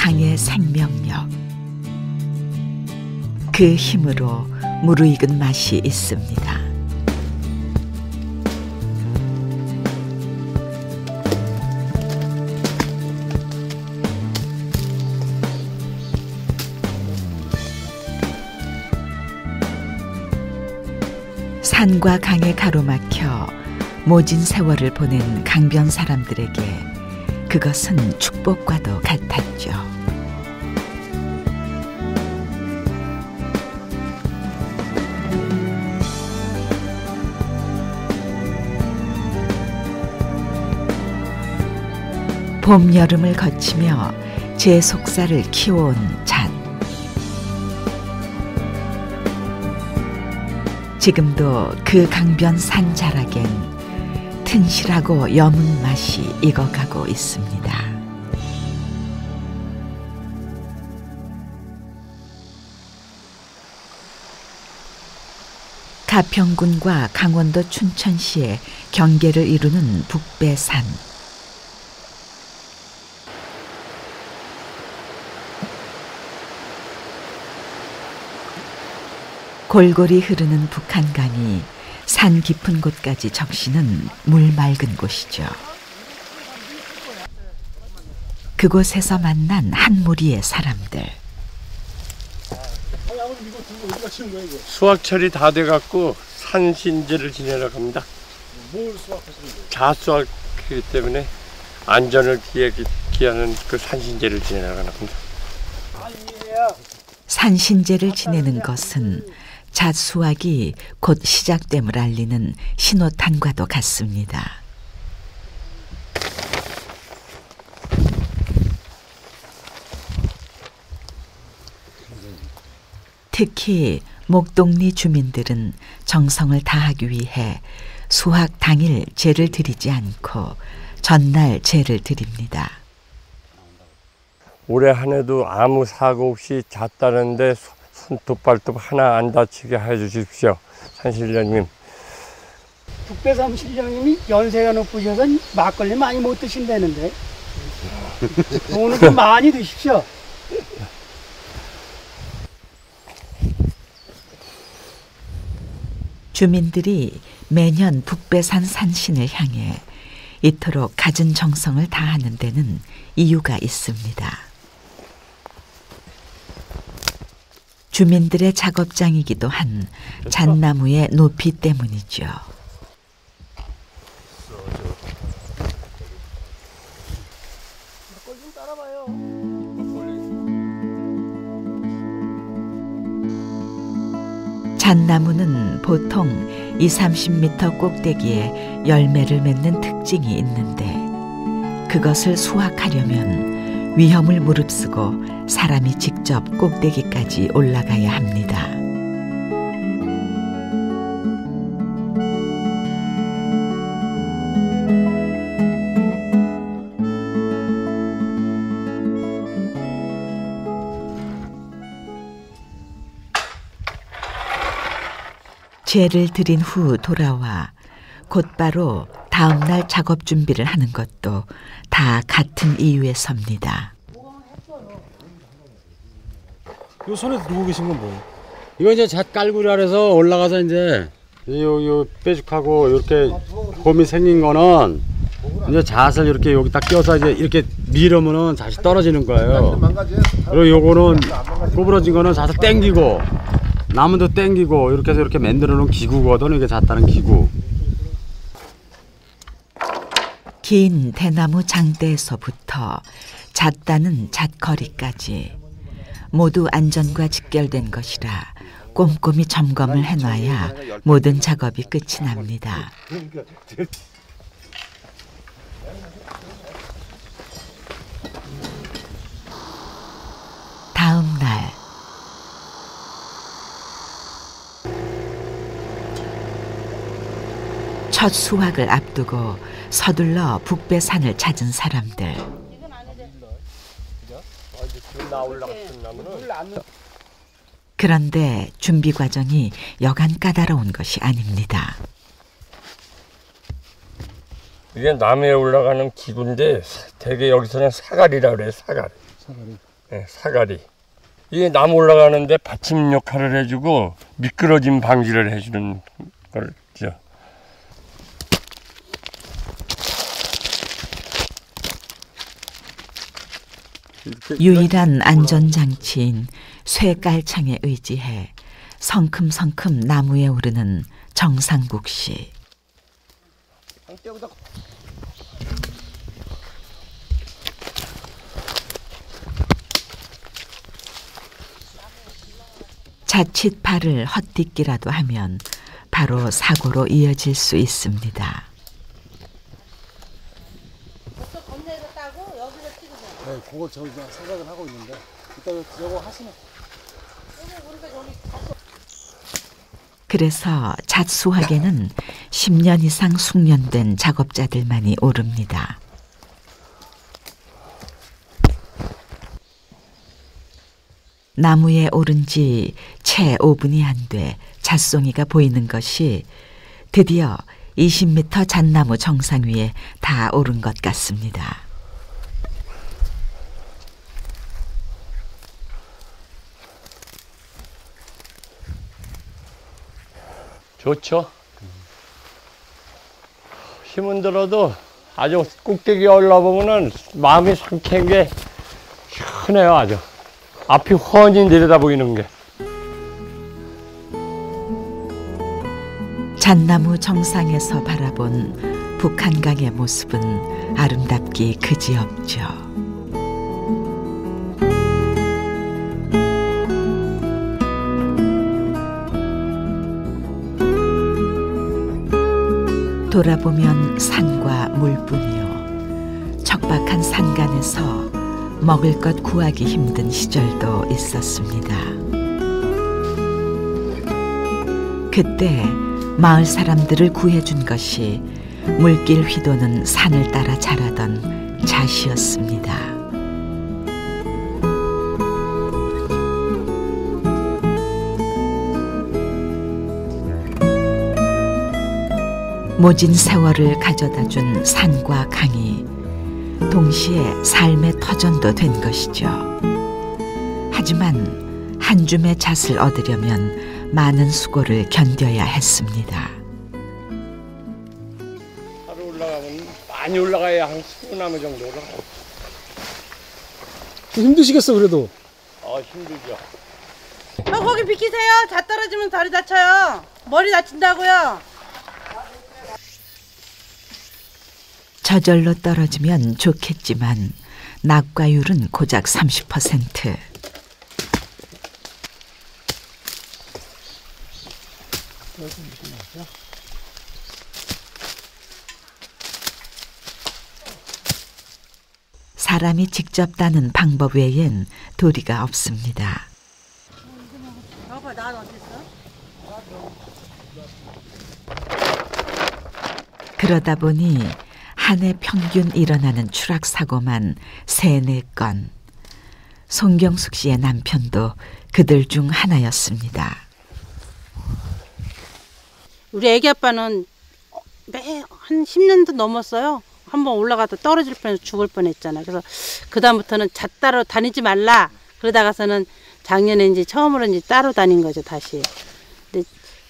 강의 생명력. 그 힘으로 무르익은 맛이 있습니다. 산과 강에 가로막혀 모진 세월을 보낸 강변 사람들에게 그것은 축복과도 같았죠. 봄, 여름을 거치며 제 속살을 키워온 잣. 지금도 그 강변 산자락엔 튼실하고 여문 맛이 익어가고 있습니다. 가평군과 강원도 춘천시의 경계를 이루는 북배산. 골골이 흐르는 북한강이 산 깊은 곳까지 적시는 물 맑은 곳이죠. 그곳에서 만난 한 무리의 사람들. 수확철이 다 돼갖고 산신제를 지내러 갑니다. 뭘 수확하시는 거예요? 자수하기 때문에 안전을 기하는 그 산신제를 지내러 가는 겁니다. 산신제를 지내는 것은 잣 수확이 곧 시작됨을 알리는 신호탄과도 같습니다. 특히 목동리 주민들은 정성을 다하기 위해 수확 당일 제를 드리지 않고 전날 제를 드립니다. 올해 한 해도 아무 사고 없이 잣다는데 손톱 발톱 하나 안 다치게 해주십시오. 산신령님. 북배산 신령님이 연세가 높으셔서 막걸리 많이 못 드신다는데 오늘 좀 많이 드십시오. 주민들이 매년 북배산 산신을 향해 이토록 갖은 정성을 다하는 데는 이유가 있습니다. 주민들의 작업장이기도 한 잣나무의 높이 때문이죠. 잣나무는 보통 20-30m 꼭대기에 열매를 맺는 특징이 있는데 그것을 수확하려면 위험을 무릅쓰고 사람이 직접 꼭대기까지 올라가야 합니다. 제를 드린 후 돌아와 곧바로 다음 날 작업 준비를 하는 것도 다 같은 이유에서입니다. 요 손에 들고 계신 건 뭐예요? 이거 이제 잣 깔구리라 해서 올라가서 이제 요 뾰족하고 이렇게 홈이 생긴 거는 이제 잣을 이렇게 여기다 껴서 이제 이렇게 밀으면은 잣이 떨어지는 거예요. 그리고 요거는 구부러진 거는 잣을 당기고 나무도 당기고 이렇게 해서 이렇게 만들어 놓은 기구거든. 이게 잣다는 기구. 긴 대나무 장대에서부터 잣다는 잣거리까지 모두 안전과 직결된 것이라 꼼꼼히 점검을 해놔야 모든 작업이 끝이 납니다. 다음 날 첫 수확을 앞두고 서둘러 북배산을 찾은 사람들. 그런데 준비 과정이 여간 까다로운 것이 아닙니다. 이게 남해에 올라가는 기구인데 대개 여기서는 사갈이라 그래요. 사갈. 예, 사가리. 이게 나무 올라가는데 받침 역할을 해주고 미끄러짐 방지를 해주는 거죠. 유일한 안전장치인 쇠깔창에 의지해 성큼성큼 나무에 오르는 정상국 씨. 자칫 발을 헛디끼라도 하면 바로 사고로 이어질 수 있습니다. 네, 그걸 저 생각을 하고 있는데 이따 저거 하시면. 그래서 잣수학에는 10년 이상 숙련된 작업자들만이 오릅니다. 나무에 오른 지 채 5분이 안 돼 잣송이가 보이는 것이 드디어 20m 잣나무 정상 위에 다 오른 것 같습니다. 좋죠. 힘은 들어도 아주 꼭대기에 올라보면은 마음이 상쾌한 게 시원해요. 아주 앞이 훤히 내려다 보이는 게. 잣나무 정상에서 바라본 북한강의 모습은 아름답기 그지없죠. 돌아보면 산과 물뿐이요. 척박한 산간에서 먹을 것 구하기 힘든 시절도 있었습니다. 그때 마을 사람들을 구해준 것이 물길 휘도는 산을 따라 자라던 잣이었습니다. 모진 세월을 가져다준 산과 강이 동시에 삶의 터전도 된 것이죠. 하지만 한 줌의 잣을 얻으려면 많은 수고를 견뎌야 했습니다. 하루 올라가면 많이 올라가야 한 20나무 정도 올라가요. 힘드시겠어 그래도. 힘들죠. 거기 비키세요. 잣 떨어지면 다리 다쳐요. 머리 다친다고요. 저절로 떨어지면 좋겠지만 낙과율은 고작 30%. 사람이 직접 따는 방법 외엔 도리가 없습니다. 여보, 나 어디 있어? 그러다 보니 한 해 평균 일어나는 추락 사고만 3-4건. 송경숙 씨의 남편도 그들 중 하나였습니다. 우리 애기 아빠는 한 10년도 넘었어요. 한번 올라가다 떨어질 뻔해서 죽을 뻔했잖아. 그래서 그 다음부터는 잣 따러 다니지 말라. 그러다가서는 작년에 이제 처음으로 이제 따로 다닌 거죠, 다시. 근데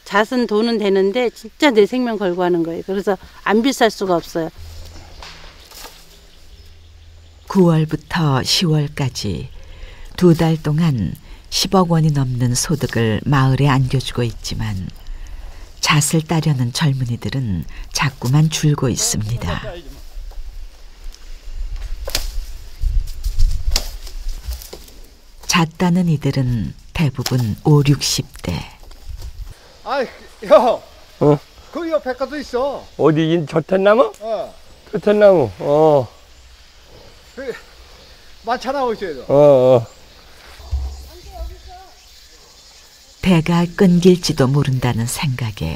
잣은 돈은 되는데 진짜 내 생명 걸고 하는 거예요. 그래서 안 비쌀 수가 없어요. 9월부터 10월까지 2달 동안 10억 원이 넘는 소득을 마을에 안겨주고 있지만 잣을 따려는 젊은이들은 자꾸만 줄고 있습니다. 잣 따는 이들은 대부분 5, 60대. 아, 야, 어? 그 옆에 가도 있어. 어디 저텟나무? 어, 저텟나무. 그 많잖아 어디에도. 배가 끊길지도 모른다는 생각에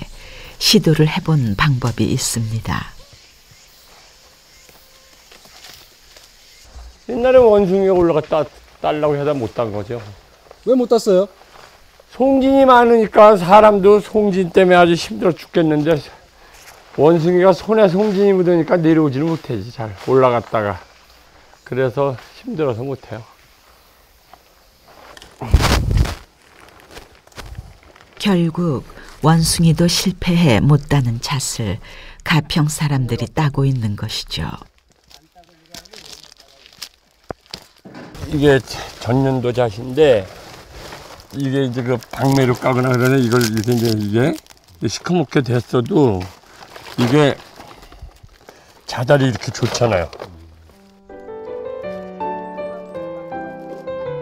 시도를 해본 방법이 있습니다. 옛날에 원숭이가 올라갔다 딸라고 해다 못 딴 거죠. 왜 못 땄어요? 송진이 많으니까 사람도 송진 때문에 아주 힘들어 죽겠는데 원숭이가 손에 송진이 묻으니까 내려오지를 못하지. 잘 올라갔다가. 그래서 힘들어서 못해요. 결국 원숭이도 실패해 못 따는 잣을 가평 사람들이 따고 있는 것이죠. 이게 전년도 잣인데 이게 이제 그 박매로 까거나 그러네. 이걸 이렇게 이제 이게 시커멓게 됐어도 이게 자달이 이렇게 좋잖아요.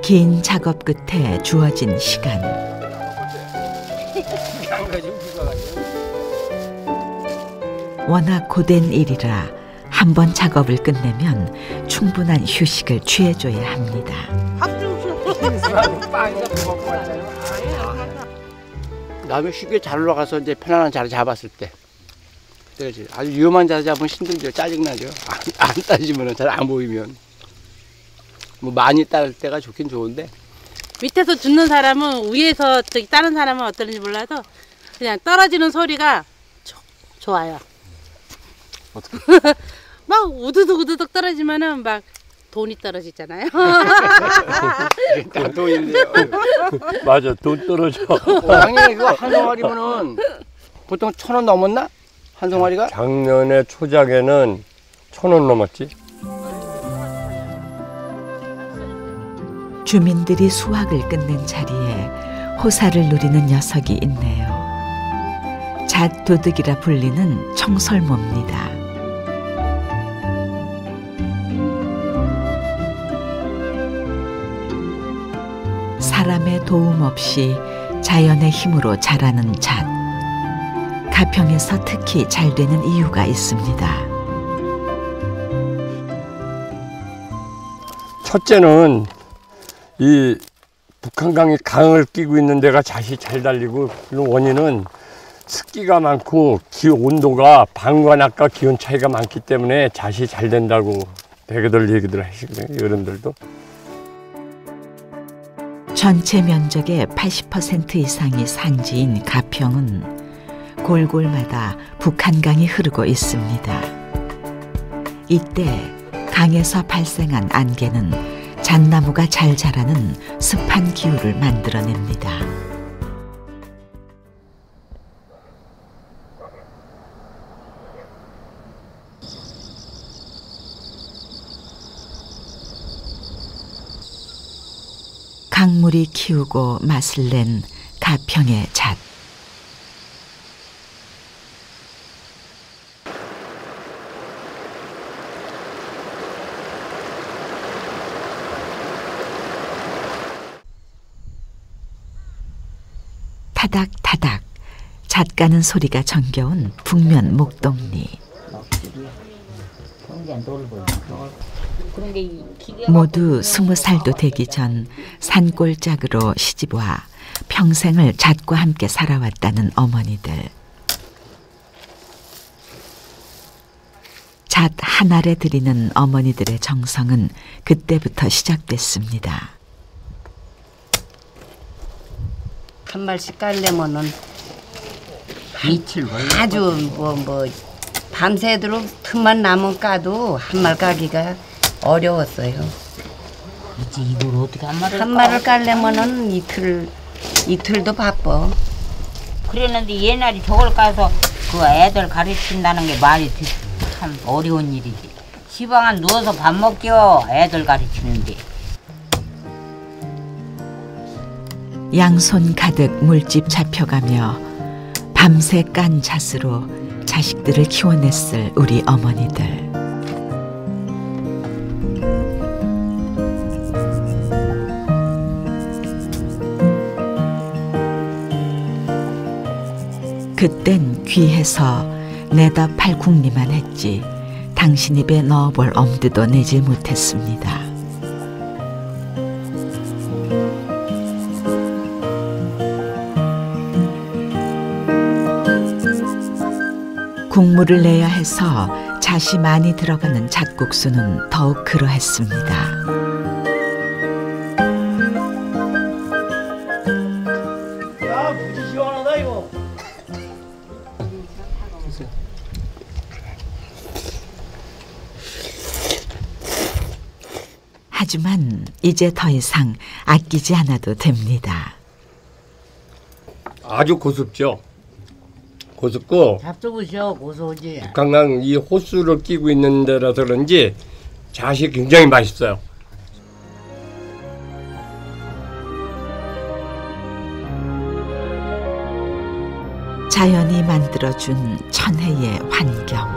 긴 작업 끝에 주어진 시간. 워낙 고된 일이라 한 번 작업을 끝내면 충분한 휴식을 취해줘야 합니다. 남이 쉽게 잘 올라가서 이제 편안한 자리 잡았을 때 그때지. 아주 위험한 자리 잡으면 힘들죠. 짜증나죠. 안 따지면 잘 안 보이면. 뭐 많이 딸 때가 좋긴 좋은데 밑에서 죽는 사람은 위에서 저기 다른 사람은 어떨는지 몰라도 그냥 떨어지는 소리가 좋아요. 어떻게? 막 우드득 떨어지면은 막 돈이 떨어지잖아요. 다 돈인데요. 맞아, 돈 떨어져. 작년에 그거 한 송아리면은 보통 1,000원 넘었나? 한 송아리가? 작년에 초작에는 1,000원 넘었지. 주민들이 수확을 끝낸 자리에 호사를 누리는 녀석이 있네요. 잣도둑이라 불리는 청설모입니다. 사람의 도움 없이 자연의 힘으로 자라는 잣. 가평에서 특히 잘 되는 이유가 있습니다. 첫째는 이 북한강이 강을 끼고 있는 데가 잣이 잘 달리고, 그 원인은 습기가 많고 온도가 밤과 낮과 기온 차이가 많기 때문에 잣이 잘 된다고 대개들 얘기들 하시거든요. 어른들도. 전체 면적의 80% 이상이 산지인 가평은 골골마다 북한강이 흐르고 있습니다. 이때 강에서 발생한 안개는 잣나무가 잘 자라는 습한 기후를 만들어냅니다. 강물이 키우고 맛을 낸 가평의 잣. 타닥타닥 잣 까는 소리가 정겨운 북면 목동리. 모두 20살도 되기 전 산골짝으로 시집와 평생을 잣과 함께 살아왔다는 어머니들. 잣 한 알에 들이는 어머니들의 정성은 그때부터 시작됐습니다. 한 말씩 깔려면은 아주 뭐 밤새도록 틈만 나면 까도 한 말 까기가 어려웠어요. 이제 이걸 어떻게 한 말을 깔려면은 이틀도 바빠. 그랬는데 옛날에 저걸 까서 그 애들 가르친다는 게 말이 참 어려운 일이지. 시방에 누워서 밥 먹겨 애들 가르치는데. 양손 가득 물집 잡혀가며 밤새 깐 잣으로 자식들을 키워냈을 우리 어머니들. 그땐 귀해서 내다 팔 궁리만 했지 당신 입에 넣어볼 엄두도 내질 못했습니다. 국물을 내야 해서 잣이 많이 들어가는 잣국수는 더욱 그러했습니다. 야, 무지 시원하다 이거. 하지만 이제 더 이상 아끼지 않아도 됩니다. 아주 고습죠. 고습고 잡숴보셔 고소하지. 북한강 이 호수를 끼고 있는 데라서 그런지 잣이 굉장히 맛있어요. 자연이 만들어준 천혜의 환경,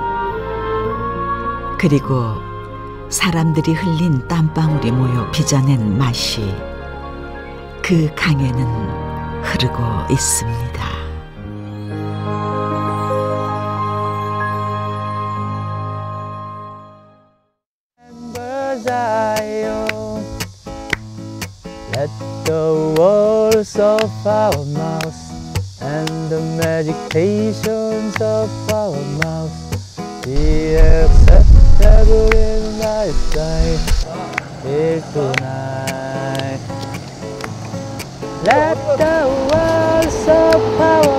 그리고 사람들이 흘린 땀방울이 모여 빚어낸 맛이 그 강에는 흐르고 있습니다. Let the words of our mouths and the meditations of our mouths be acceptable in thy sight here tonight. Let the words of our